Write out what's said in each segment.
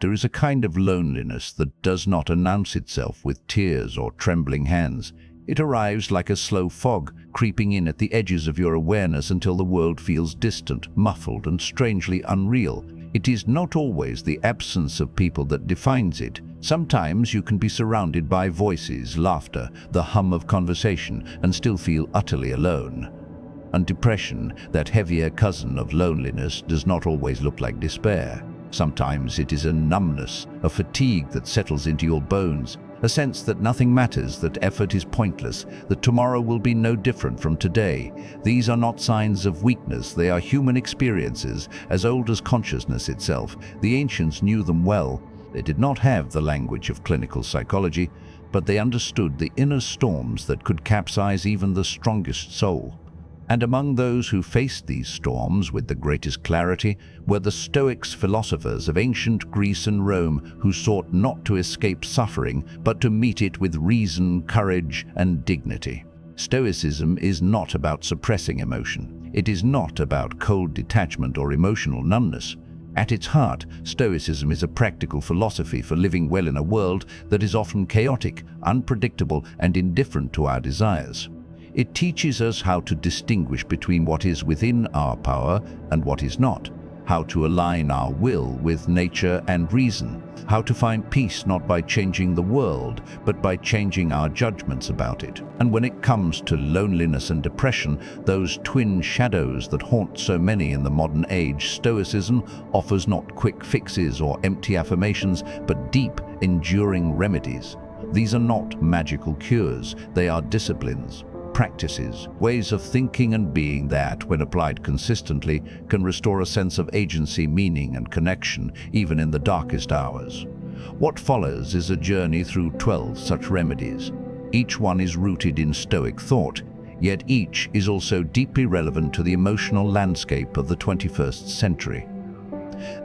There is a kind of loneliness that does not announce itself with tears or trembling hands. It arrives like a slow fog, creeping in at the edges of your awareness until the world feels distant, muffled, and strangely unreal. It is not always the absence of people that defines it. Sometimes you can be surrounded by voices, laughter, the hum of conversation, and still feel utterly alone. And depression, that heavier cousin of loneliness, does not always look like despair. Sometimes it is a numbness, a fatigue that settles into your bones, a sense that nothing matters, that effort is pointless, that tomorrow will be no different from today. These are not signs of weakness, they are human experiences, as old as consciousness itself. The ancients knew them well. They did not have the language of clinical psychology, but they understood the inner storms that could capsize even the strongest soul. And among those who faced these storms with the greatest clarity were the Stoics, philosophers of ancient Greece and Rome, who sought not to escape suffering, but to meet it with reason, courage, and dignity. Stoicism is not about suppressing emotion. It is not about cold detachment or emotional numbness. At its heart, Stoicism is a practical philosophy for living well in a world that is often chaotic, unpredictable, and indifferent to our desires. It teaches us how to distinguish between what is within our power and what is not, how to align our will with nature and reason, how to find peace not by changing the world, but by changing our judgments about it. And when it comes to loneliness and depression, those twin shadows that haunt so many in the modern age, Stoicism offers not quick fixes or empty affirmations, but deep, enduring remedies. These are not magical cures, they are disciplines, practices, ways of thinking and being that, when applied consistently, can restore a sense of agency, meaning, and connection, even in the darkest hours. What follows is a journey through 12 such remedies. Each one is rooted in Stoic thought, yet each is also deeply relevant to the emotional landscape of the 21st century.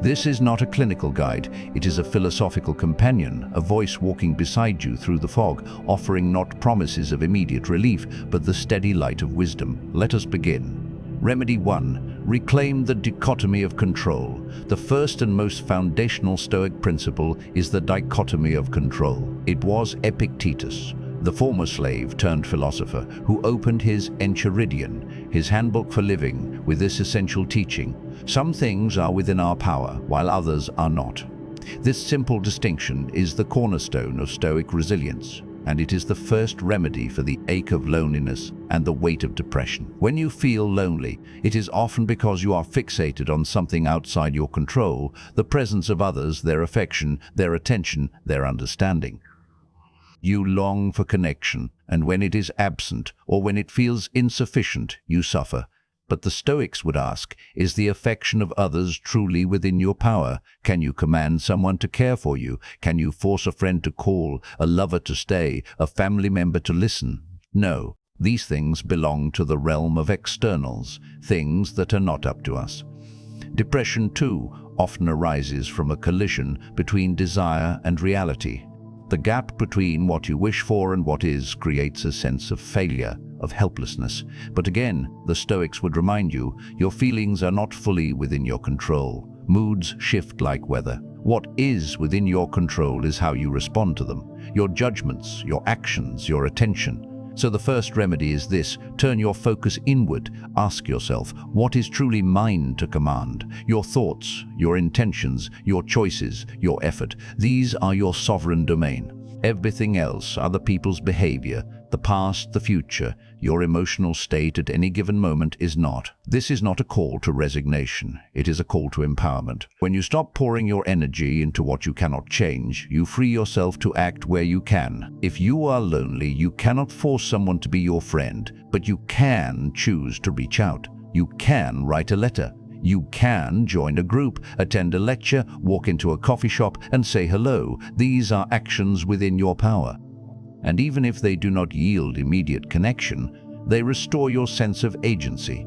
This is not a clinical guide, it is a philosophical companion, a voice walking beside you through the fog, offering not promises of immediate relief, but the steady light of wisdom. Let us begin. Remedy 1. Reclaim the dichotomy of control. The first and most foundational Stoic principle is the dichotomy of control. It was Epictetus, the former slave turned philosopher, who opened his Enchiridion, his handbook for living, with this essential teaching: some things are within our power, while others are not. This simple distinction is the cornerstone of Stoic resilience, and it is the first remedy for the ache of loneliness and the weight of depression. When you feel lonely, it is often because you are fixated on something outside your control, the presence of others, their affection, their attention, their understanding. You long for connection, and when it is absent, or when it feels insufficient, you suffer. But the Stoics would ask, is the affection of others truly within your power? Can you command someone to care for you? Can you force a friend to call, a lover to stay, a family member to listen? No, these things belong to the realm of externals, things that are not up to us. Depression, too, often arises from a collision between desire and reality. The gap between what you wish for and what is creates a sense of failure, of helplessness. But again, the Stoics would remind you, your feelings are not fully within your control. Moods shift like weather. What is within your control is how you respond to them, your judgments, your actions, your attention. So the first remedy is this: turn your focus inward. Ask yourself, what is truly mine to command? Your thoughts, your intentions, your choices, your effort. These are your sovereign domain. Everything else, other people's behavior, the past, the future, your emotional state at any given moment, is not. This is not a call to resignation. It is a call to empowerment. When you stop pouring your energy into what you cannot change, you free yourself to act where you can. If you are lonely, you cannot force someone to be your friend, but you can choose to reach out. You can write a letter. You can join a group, attend a lecture, walk into a coffee shop, and say hello. These are actions within your power. And even if they do not yield immediate connection, they restore your sense of agency,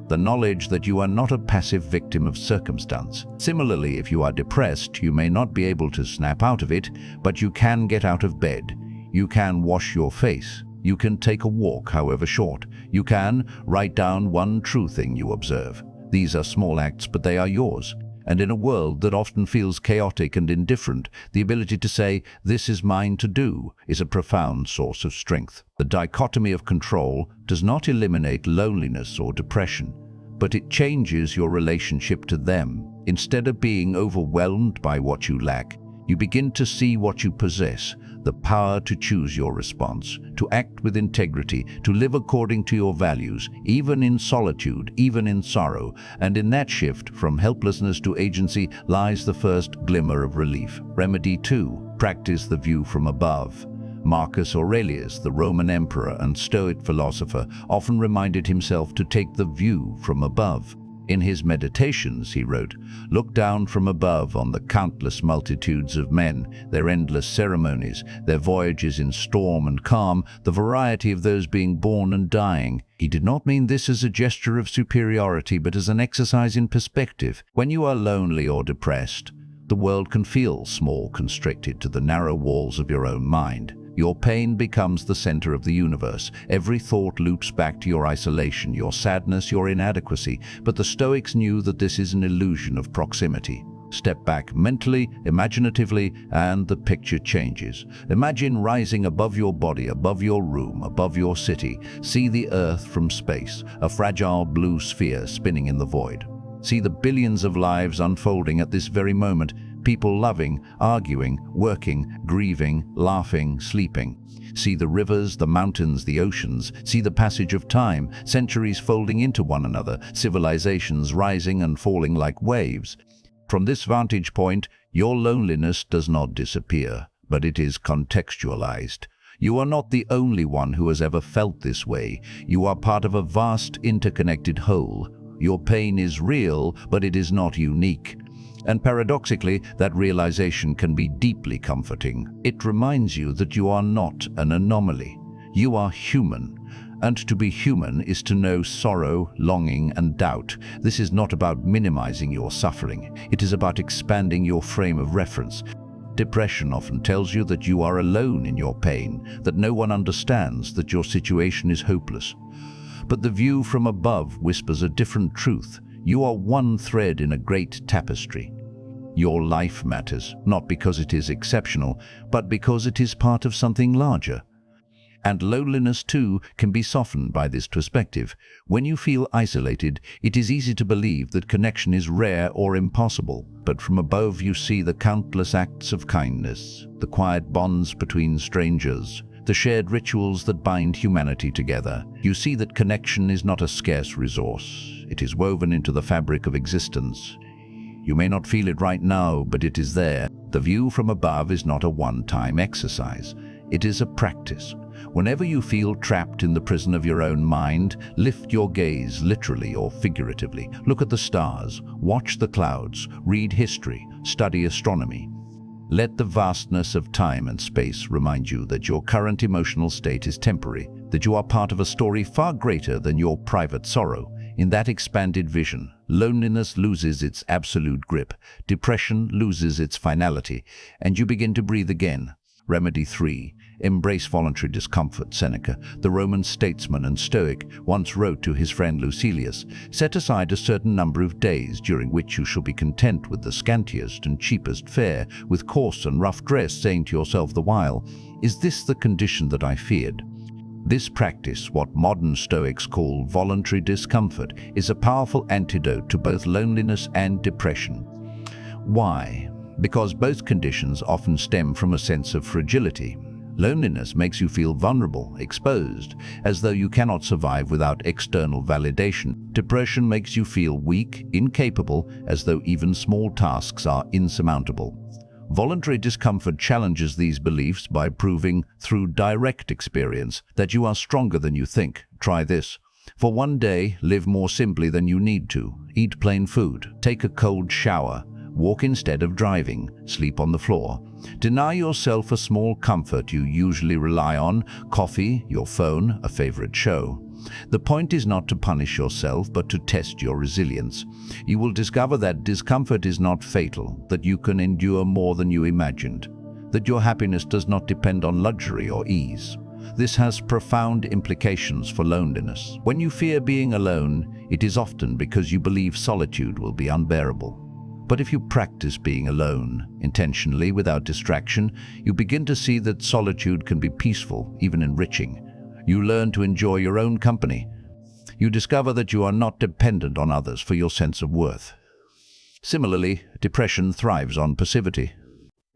the knowledge that you are not a passive victim of circumstance. Similarly, if you are depressed, you may not be able to snap out of it, but you can get out of bed. You can wash your face. You can take a walk, however short. You can write down one true thing you observe. These are small acts, but they are yours. And in a world that often feels chaotic and indifferent, the ability to say, "This is mine to do," is a profound source of strength. The dichotomy of control does not eliminate loneliness or depression, but it changes your relationship to them. Instead of being overwhelmed by what you lack, you begin to see what you possess, the power to choose your response, to act with integrity, to live according to your values, even in solitude, even in sorrow. And in that shift from helplessness to agency lies the first glimmer of relief. Remedy 2. Practice the view from above. Marcus Aurelius, the Roman emperor and Stoic philosopher, often reminded himself to take the view from above. In his meditations, he wrote, "Look down from above on the countless multitudes of men, their endless ceremonies, their voyages in storm and calm, the variety of those being born and dying." He did not mean this as a gesture of superiority, but as an exercise in perspective. When you are lonely or depressed, the world can feel small, constricted to the narrow walls of your own mind. Your pain becomes the center of the universe. Every thought loops back to your isolation, your sadness, your inadequacy. But the Stoics knew that this is an illusion of proximity. Step back mentally, imaginatively, and the picture changes. Imagine rising above your body, above your room, above your city. See the earth from space, a fragile blue sphere spinning in the void. See the billions of lives unfolding at this very moment. People loving, arguing, working, grieving, laughing, sleeping. See the rivers, the mountains, the oceans. See the passage of time, centuries folding into one another, civilizations rising and falling like waves. From this vantage point, your loneliness does not disappear, but it is contextualized. You are not the only one who has ever felt this way. You are part of a vast, interconnected whole. Your pain is real, but it is not unique. And paradoxically, that realization can be deeply comforting. It reminds you that you are not an anomaly. You are human. And to be human is to know sorrow, longing, and doubt. This is not about minimizing your suffering. It is about expanding your frame of reference. Depression often tells you that you are alone in your pain, that no one understands, that your situation is hopeless. But the view from above whispers a different truth. You are one thread in a great tapestry. Your life matters, not because it is exceptional, but because it is part of something larger. And loneliness, too, can be softened by this perspective. When you feel isolated, it is easy to believe that connection is rare or impossible. But from above you see the countless acts of kindness, the quiet bonds between strangers, the shared rituals that bind humanity together. You see that connection is not a scarce resource. It is woven into the fabric of existence. You may not feel it right now, but it is there. The view from above is not a one-time exercise. It is a practice. Whenever you feel trapped in the prison of your own mind, lift your gaze literally or figuratively. Look at the stars, watch the clouds, read history, study astronomy. Let the vastness of time and space remind you that your current emotional state is temporary, that you are part of a story far greater than your private sorrow. In that expanded vision, loneliness loses its absolute grip, depression loses its finality, and you begin to breathe again. Remedy 3. Embrace voluntary discomfort. Seneca, the Roman statesman and Stoic, once wrote to his friend Lucilius, "Set aside a certain number of days during which you shall be content with the scantiest and cheapest fare, with coarse and rough dress, saying to yourself the while, 'Is this the condition that I feared?'" This practice, what modern Stoics call voluntary discomfort, is a powerful antidote to both loneliness and depression. Why? Because both conditions often stem from a sense of fragility. Loneliness makes you feel vulnerable, exposed, as though you cannot survive without external validation. Depression makes you feel weak, incapable, as though even small tasks are insurmountable. Voluntary discomfort challenges these beliefs by proving, through direct experience, that you are stronger than you think. Try this. For one day, live more simply than you need to. Eat plain food. Take a cold shower. Walk instead of driving. Sleep on the floor. Deny yourself a small comfort you usually rely on: coffee, your phone, a favorite show. The point is not to punish yourself, but to test your resilience. You will discover that discomfort is not fatal, that you can endure more than you imagined, that your happiness does not depend on luxury or ease. This has profound implications for loneliness. When you fear being alone, it is often because you believe solitude will be unbearable. But if you practice being alone, intentionally, without distraction, you begin to see that solitude can be peaceful, even enriching. You learn to enjoy your own company. You discover that you are not dependent on others for your sense of worth. Similarly, depression thrives on passivity.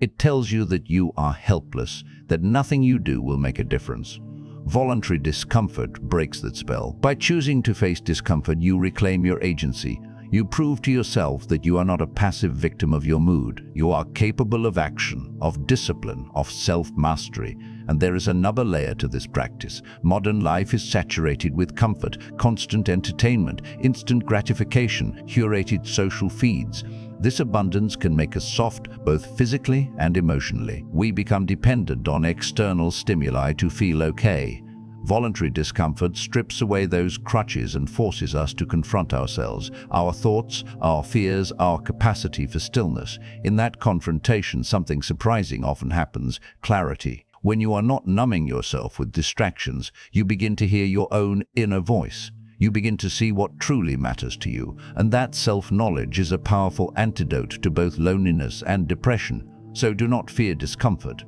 It tells you that you are helpless, that nothing you do will make a difference. Voluntary discomfort breaks that spell. By choosing to face discomfort, you reclaim your agency. You prove to yourself that you are not a passive victim of your mood. You are capable of action, of discipline, of self-mastery. And there is another layer to this practice. Modern life is saturated with comfort, constant entertainment, instant gratification, curated social feeds. This abundance can make us soft, both physically and emotionally. We become dependent on external stimuli to feel okay. Voluntary discomfort strips away those crutches and forces us to confront ourselves, our thoughts, our fears, our capacity for stillness. In that confrontation, something surprising often happens: clarity. When you are not numbing yourself with distractions, you begin to hear your own inner voice. You begin to see what truly matters to you, and that self-knowledge is a powerful antidote to both loneliness and depression. So do not fear discomfort.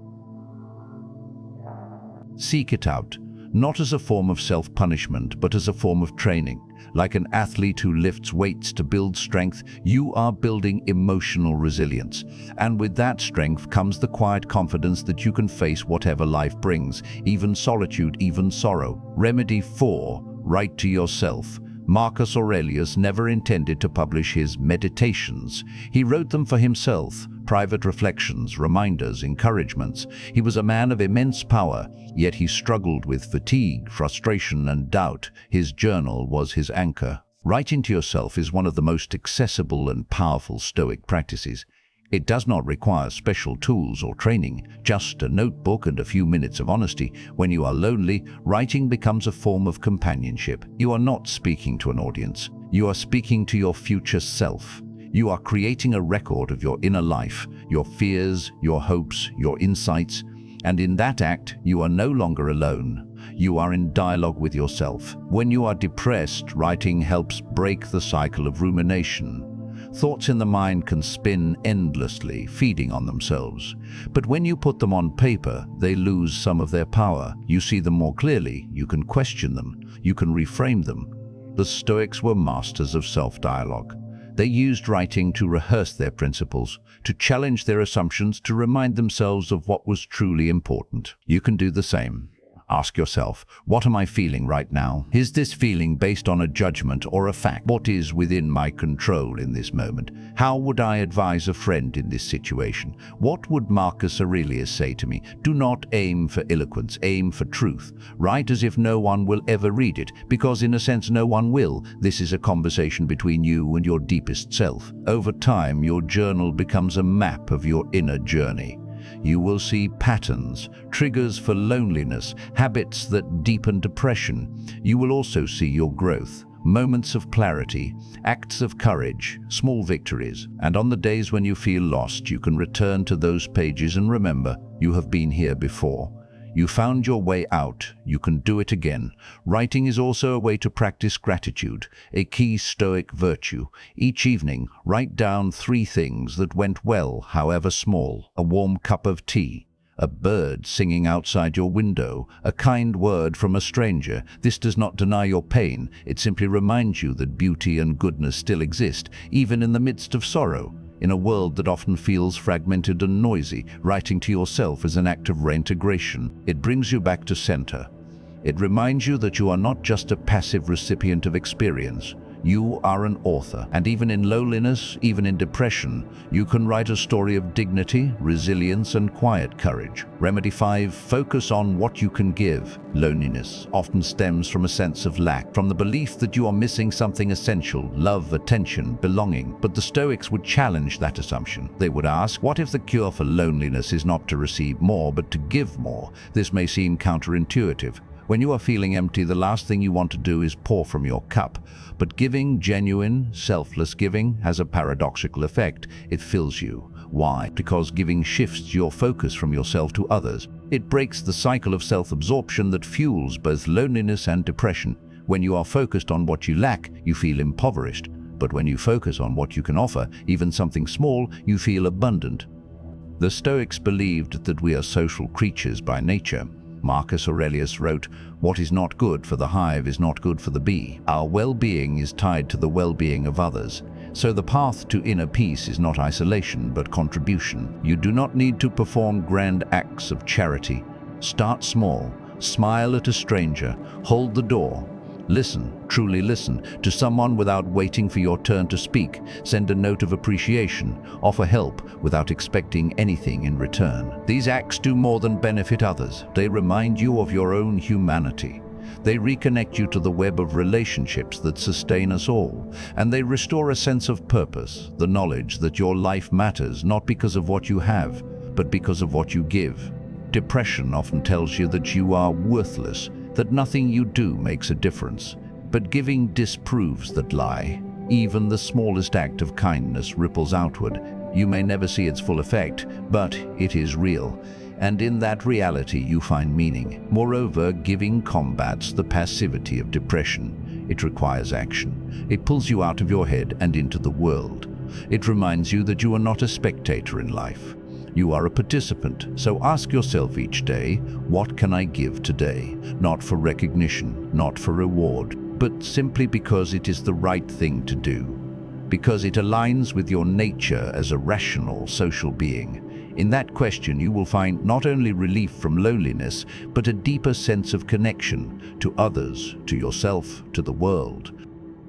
Seek it out, not as a form of self-punishment, but as a form of training. Like an athlete who lifts weights to build strength, you are building emotional resilience. And with that strength comes the quiet confidence that you can face whatever life brings, even solitude, even sorrow. Remedy 4. Write to yourself. Marcus Aurelius never intended to publish his meditations. He wrote them for himself, private reflections, reminders, encouragements. He was a man of immense power, yet he struggled with fatigue, frustration, and doubt. His journal was his anchor. Writing to yourself is one of the most accessible and powerful Stoic practices. It does not require special tools or training, just a notebook and a few minutes of honesty. When you are lonely, writing becomes a form of companionship. You are not speaking to an audience. You are speaking to your future self. You are creating a record of your inner life, your fears, your hopes, your insights. And in that act, you are no longer alone. You are in dialogue with yourself. When you are depressed, writing helps break the cycle of rumination. Thoughts in the mind can spin endlessly, feeding on themselves. But when you put them on paper, they lose some of their power. You see them more clearly, you can question them, you can reframe them. The Stoics were masters of self-dialogue. They used writing to rehearse their principles, to challenge their assumptions, to remind themselves of what was truly important. You can do the same. Ask yourself, what am I feeling right now? Is this feeling based on a judgment or a fact? What is within my control in this moment? How would I advise a friend in this situation? What would Marcus Aurelius say to me? Do not aim for eloquence, aim for truth. Write as if no one will ever read it, because in a sense no one will. This is a conversation between you and your deepest self. Over time, your journal becomes a map of your inner journey. You will see patterns, triggers for loneliness, habits that deepen depression. You will also see your growth, moments of clarity, acts of courage, small victories. And on the days when you feel lost, you can return to those pages and remember, you have been here before. You found your way out, you can do it again. Writing is also a way to practice gratitude, a key Stoic virtue. Each evening, write down 3 things that went well, however small: a warm cup of tea, a bird singing outside your window, a kind word from a stranger. This does not deny your pain, it simply reminds you that beauty and goodness still exist, even in the midst of sorrow. In a world that often feels fragmented and noisy, writing to yourself is an act of reintegration. It brings you back to center. It reminds you that you are not just a passive recipient of experience. You are an author, and even in loneliness, even in depression, you can write a story of dignity, resilience, and quiet courage. Remedy 5, focus on what you can give. Loneliness often stems from a sense of lack, from the belief that you are missing something essential: love, attention, belonging. But the Stoics would challenge that assumption. They would ask, what if the cure for loneliness is not to receive more, but to give more? This may seem counterintuitive. When you are feeling empty, the last thing you want to do is pour from your cup. But giving, genuine, selfless giving, has a paradoxical effect. It fills you. Why? Because giving shifts your focus from yourself to others. It breaks the cycle of self-absorption that fuels both loneliness and depression. When you are focused on what you lack, you feel impoverished. but when you focus on what you can offer, even something small, you feel abundant. The Stoics believed that we are social creatures by nature. Marcus Aurelius wrote, "What is not good for the hive is not good for the bee." Our well-being is tied to the well-being of others. So the path to inner peace is not isolation, but contribution. You do not need to perform grand acts of charity. Start small. Smile at a stranger. Hold the door. Listen, truly listen, to someone without waiting for your turn to speak. Send a note of appreciation. Offer help without expecting anything in return. These acts do more than benefit others. They remind you of your own humanity. They reconnect you to the web of relationships that sustain us all, and they restore a sense of purpose, the knowledge that your life matters not because of what you have, but because of what you give. Depression often tells you that you are worthless, that nothing you do makes a difference, but giving disproves that lie. Even the smallest act of kindness ripples outward. You may never see its full effect, but it is real. And in that reality you find meaning. Moreover, giving combats the passivity of depression. It requires action. It pulls you out of your head and into the world. It reminds you that you are not a spectator in life. You are a participant, so ask yourself each day, what can I give today? Not for recognition, not for reward, but simply because it is the right thing to do. Because it aligns with your nature as a rational social being. In that question you will find not only relief from loneliness, but a deeper sense of connection to others, to yourself, to the world.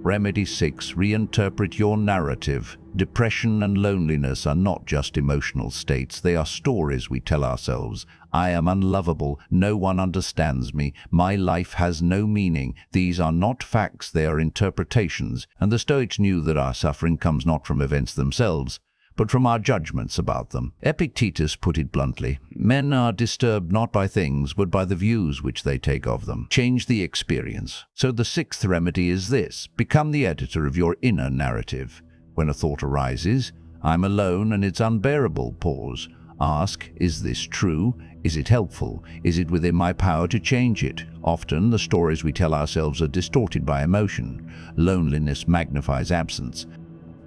Remedy 6. Reinterpret your narrative. Depression and loneliness are not just emotional states, they are stories we tell ourselves. I am unlovable, no one understands me, my life has no meaning. These are not facts, they are interpretations, and the Stoics knew that our suffering comes not from events themselves, but from our judgments about them. Epictetus put it bluntly, men are disturbed not by things, but by the views which they take of them. Change the experience. So the sixth remedy is this: become the editor of your inner narrative. When a thought arises, I'm alone and it's unbearable, pause. Ask, is this true? Is it helpful? Is it within my power to change it? Often the stories we tell ourselves are distorted by emotion. Loneliness magnifies absence.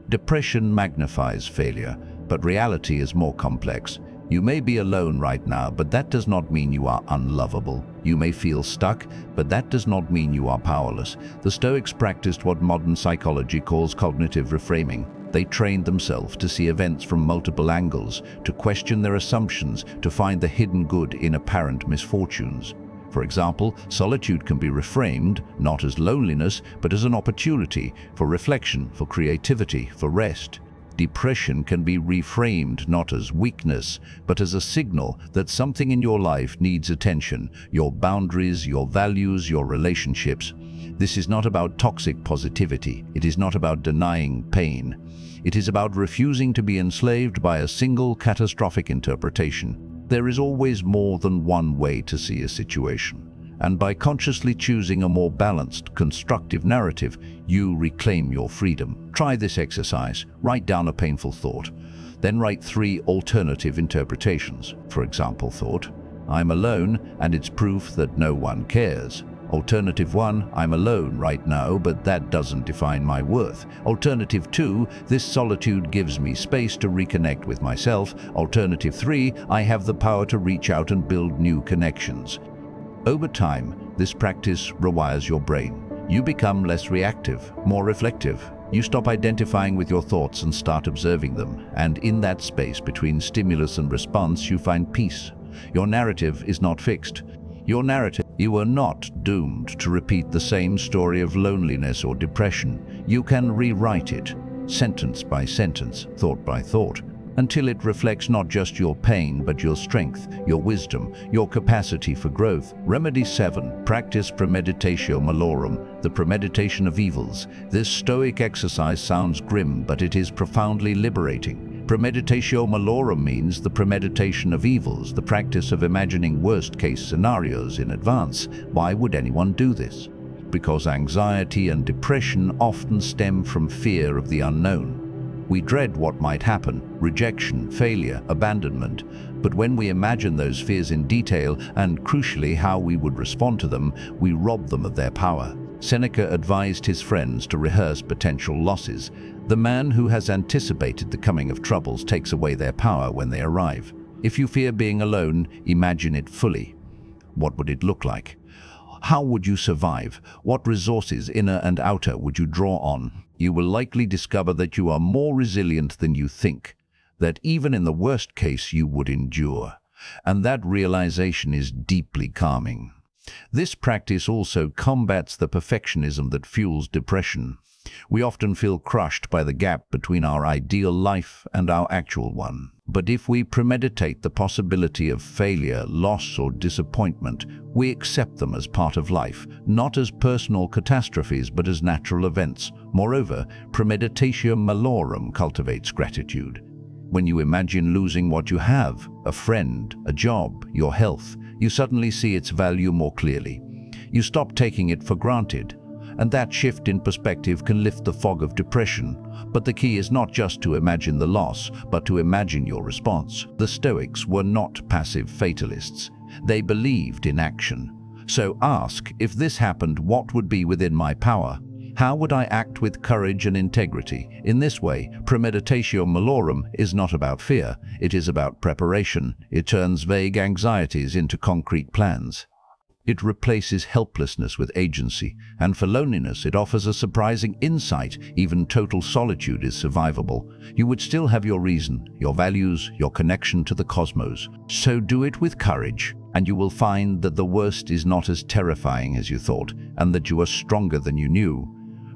Depression magnifies failure, but reality is more complex. You may be alone right now, but that does not mean you are unlovable. You may feel stuck, but that does not mean you are powerless. The Stoics practiced what modern psychology calls cognitive reframing. They trained themselves to see events from multiple angles, to question their assumptions, to find the hidden good in apparent misfortunes. For example, solitude can be reframed not as loneliness, but as an opportunity for reflection, for creativity, for rest. Depression can be reframed not as weakness, but as a signal that something in your life needs attention, your boundaries, your values, your relationships. This is not about toxic positivity. It is not about denying pain. It is about refusing to be enslaved by a single catastrophic interpretation. There is always more than one way to see a situation, and by consciously choosing a more balanced, constructive narrative, you reclaim your freedom. Try this exercise. Write down a painful thought. Then write 3 alternative interpretations. For example, thought, I'm alone and it's proof that no one cares. Alternative 1, I'm alone right now, but that doesn't define my worth. Alternative 2, this solitude gives me space to reconnect with myself. Alternative 3, I have the power to reach out and build new connections. Over time, this practice rewires your brain. You become less reactive, more reflective. You stop identifying with your thoughts and start observing them. And in that space between stimulus and response, you find peace. Your narrative is not fixed. You are not doomed to repeat the same story of loneliness or depression. You can rewrite it, sentence by sentence, thought by thought, until it reflects not just your pain, but your strength, your wisdom, your capacity for growth. Remedy 7. Practice Premeditatio Malorum, the premeditation of evils. This Stoic exercise sounds grim, but it is profoundly liberating. Premeditatio Malorum means the premeditation of evils, the practice of imagining worst-case scenarios in advance. Why would anyone do this? Because anxiety and depression often stem from fear of the unknown. We dread what might happen, rejection, failure, abandonment. But when we imagine those fears in detail, and crucially how we would respond to them, we rob them of their power. Seneca advised his friends to rehearse potential losses. The man who has anticipated the coming of troubles takes away their power when they arrive. If you fear being alone, imagine it fully. What would it look like? How would you survive? What resources, inner and outer, would you draw on? You will likely discover that you are more resilient than you think, that even in the worst case you would endure. And that realization is deeply calming. This practice also combats the perfectionism that fuels depression. We often feel crushed by the gap between our ideal life and our actual one. But if we premeditate the possibility of failure, loss, or disappointment, we accept them as part of life, not as personal catastrophes, but as natural events. Moreover, Premeditatio Malorum cultivates gratitude. When you imagine losing what you have, a friend, a job, your health, you suddenly see its value more clearly. You stop taking it for granted, and that shift in perspective can lift the fog of depression. But the key is not just to imagine the loss, but to imagine your response. The Stoics were not passive fatalists. They believed in action. So ask, if this happened, what would be within my power? How would I act with courage and integrity? In this way, Premeditatio Malorum is not about fear, it is about preparation. It turns vague anxieties into concrete plans. It replaces helplessness with agency, and for loneliness it offers a surprising insight. Even total solitude is survivable. You would still have your reason, your values, your connection to the cosmos. So do it with courage, and you will find that the worst is not as terrifying as you thought, and that you are stronger than you knew.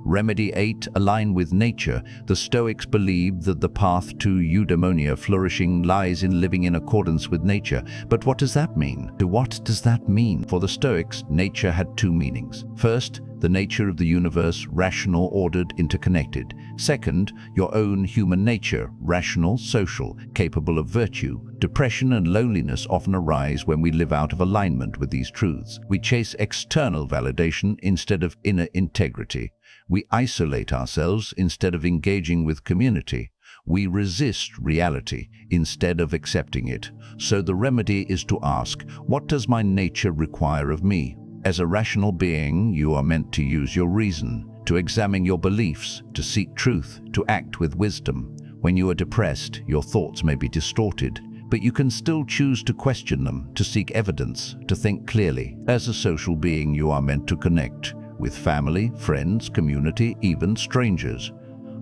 Remedy 8, align with nature. The Stoics believed that the path to eudaimonia, flourishing, lies in living in accordance with nature. But what does that mean? What does that mean? For the Stoics, nature had two meanings. First, the nature of the universe, rational, ordered, interconnected. Second, your own human nature, rational, social, capable of virtue. Depression and loneliness often arise when we live out of alignment with these truths. We chase external validation instead of inner integrity. We isolate ourselves instead of engaging with community. We resist reality instead of accepting it. So the remedy is to ask, what does my nature require of me? As a rational being, you are meant to use your reason, to examine your beliefs, to seek truth, to act with wisdom. When you are depressed, your thoughts may be distorted, but you can still choose to question them, to seek evidence, to think clearly. As a social being, you are meant to connect with family, friends, community, even strangers.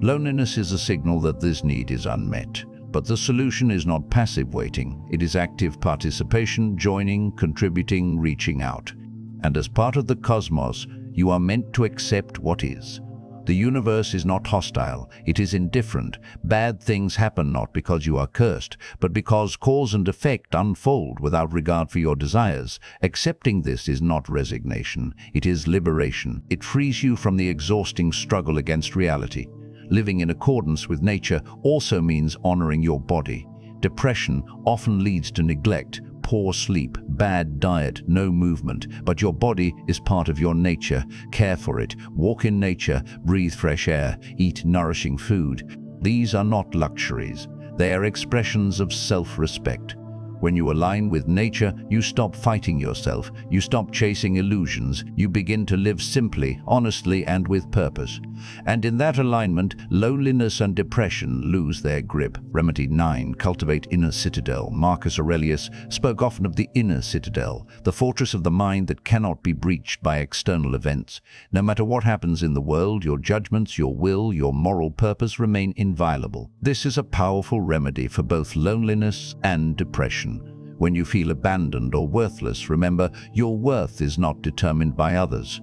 Loneliness is a signal that this need is unmet. But the solution is not passive waiting. It is active participation, joining, contributing, reaching out. And as part of the cosmos, you are meant to accept what is. The universe is not hostile, it is indifferent. Bad things happen not because you are cursed, but because cause and effect unfold without regard for your desires. Accepting this is not resignation, it is liberation. It frees you from the exhausting struggle against reality. Living in accordance with nature also means honoring your body. Depression often leads to neglect, poor sleep, bad diet, no movement, but your body is part of your nature. Care for it, walk in nature, breathe fresh air, eat nourishing food. These are not luxuries, they are expressions of self-respect. When you align with nature, you stop fighting yourself, you stop chasing illusions, you begin to live simply, honestly, and with purpose. And in that alignment, loneliness and depression lose their grip. Remedy 9, cultivate inner citadel. Marcus Aurelius spoke often of the inner citadel, the fortress of the mind that cannot be breached by external events. No matter what happens in the world, your judgments, your will, your moral purpose remain inviolable. This is a powerful remedy for both loneliness and depression. When you feel abandoned or worthless, remember, your worth is not determined by others.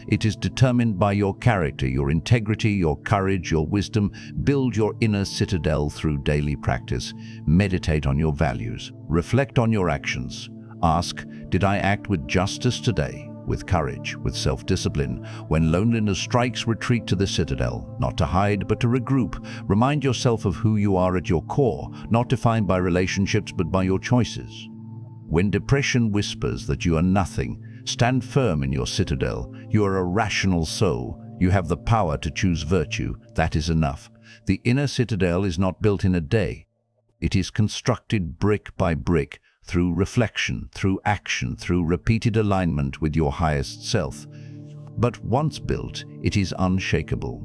It is determined by your character, your integrity, your courage, your wisdom. Build your inner citadel through daily practice. Meditate on your values. Reflect on your actions. Ask, did I act with justice today? With courage, with self-discipline. When loneliness strikes, retreat to the citadel, not to hide, but to regroup. Remind yourself of who you are at your core, not defined by relationships, but by your choices. When depression whispers that you are nothing, stand firm in your citadel. You are a rational soul. You have the power to choose virtue. That is enough. The inner citadel is not built in a day. It is constructed brick by brick, through reflection, through action, through repeated alignment with your highest self. but once built, it is unshakable.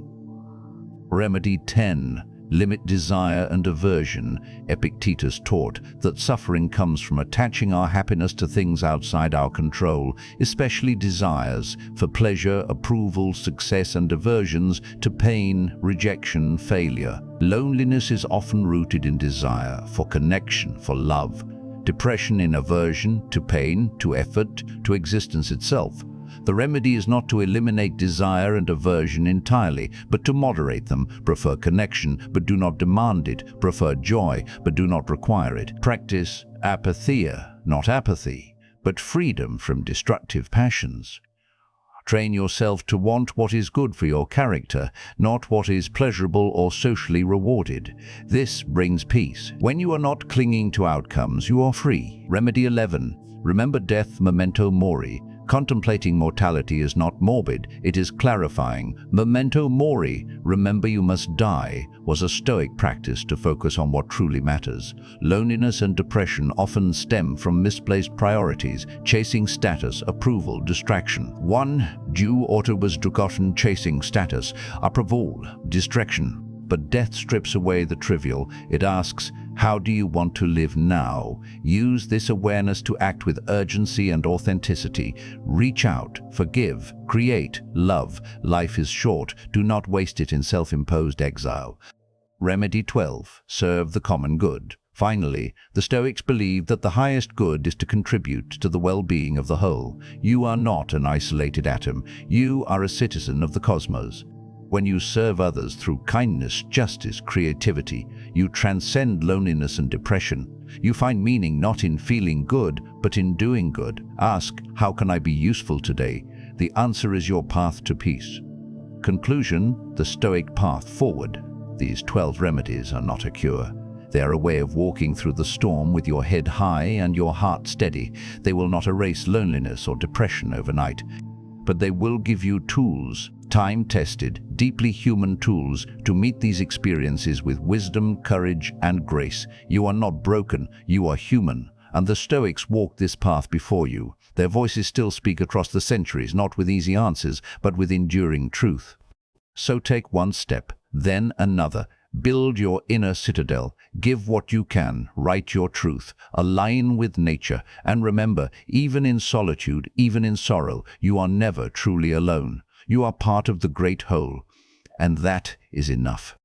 Remedy 10. Limit desire and aversion. Epictetus taught that suffering comes from attaching our happiness to things outside our control, especially desires for pleasure, approval, success, and aversions to pain, rejection, failure. Loneliness is often rooted in desire for connection, for love. Depression in aversion to pain, to effort, to existence itself. The remedy is not to eliminate desire and aversion entirely, but to moderate them. Prefer connection, but do not demand it. Prefer joy, but do not require it. Practice apatheia, not apathy, but freedom from destructive passions. Train yourself to want what is good for your character, not what is pleasurable or socially rewarded. This brings peace. When you are not clinging to outcomes, you are free. Remedy 11. Remember death, memento mori. Contemplating mortality is not morbid, it is clarifying. Memento mori, remember you must die, was a Stoic practice to focus on what truly matters. Loneliness and depression often stem from misplaced priorities, chasing status, approval, distraction. One due auto was Dichotomy, chasing status, approval, distraction. But death strips away the trivial. It asks, how do you want to live now? Use this awareness to act with urgency and authenticity. Reach out, forgive, create, love. Life is short. Do not waste it in self-imposed exile. Remedy 12. Serve the common good. Finally, the Stoics believe that the highest good is to contribute to the well-being of the whole. You are not an isolated atom. You are a citizen of the cosmos. When you serve others through kindness, justice, creativity, you transcend loneliness and depression. You find meaning not in feeling good, but in doing good. Ask, how can I be useful today? The answer is your path to peace. Conclusion, the Stoic path forward. These 12 remedies are not a cure. They are a way of walking through the storm with your head high and your heart steady. They will not erase loneliness or depression overnight, but they will give you tools, time-tested, deeply human tools to meet these experiences with wisdom, courage, and grace. You are not broken, you are human, and the Stoics walk this path before you. Their voices still speak across the centuries, not with easy answers, but with enduring truth. So take one step, then another. Build your inner citadel, give what you can, write your truth, align with nature, and remember, even in solitude, even in sorrow, you are never truly alone. You are part of the great whole, and that is enough.